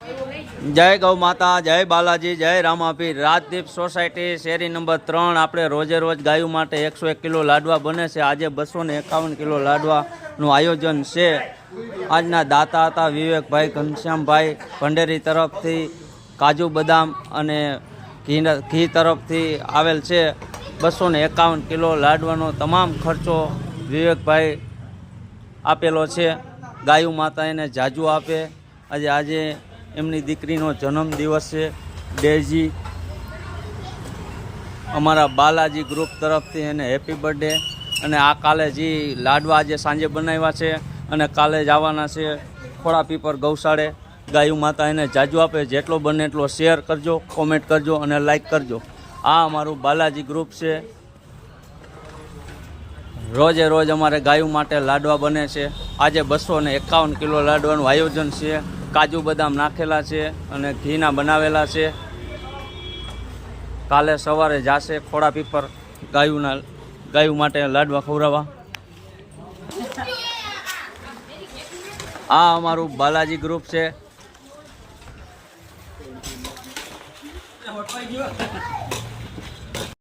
જય ગૌ માતા, જય બાલાજી, જય રામાપીર। રાજદીપ સોસાયટી શેરી નંબર 3 આપણે રોજે રોજ ગાયો માટે 101 કિલો લાડવા બને છે। આજે 251 કિલો લાડવાનું આયોજન છે। આજના દાતા હતા વિવેકભાઈ ઘનશ્યામભાઈ ભંડેરી તરફથી કાજુ બદામ અને ઘી તરફથી આવેલ છે। 251 કિલો લાડવાનો તમામ ખર્ચો વિવેકભાઈ આપેલો છે। ગાયો માતા એને જાજુ આપે। આજે એમની દીકરીનો જન્મદિવસ છે ડેઝી। અમારા બાલાજી ગ્રુપ તરફથી એને હેપી બર્થડે। અને આ કાલે જે લાડવા આજે સાંજે બનાવ્યા છે અને કાલે જવાના છે ખોડા પીપર ગૌશાળે। ગાયું માતા એને જાજુ આપે। જેટલો બને એટલો શેર કરજો, કોમેન્ટ કરજો અને લાઈક કરજો। આ અમારું બાલાજી ગ્રુપ છે। રોજે રોજ અમારે ગાયું માટે લાડવા બને છે। આજે 251 કિલો લાડવાનું આયોજન છે। કાજુ બદામ નાખેલા છે અને ઘીના બનાવેલા છે। કાલે સવારે જાશે ખોડા પીપર ગાયું માટે લાડવા ખવડાવવા। આ અમારું બાલાજી ગ્રુપ છે।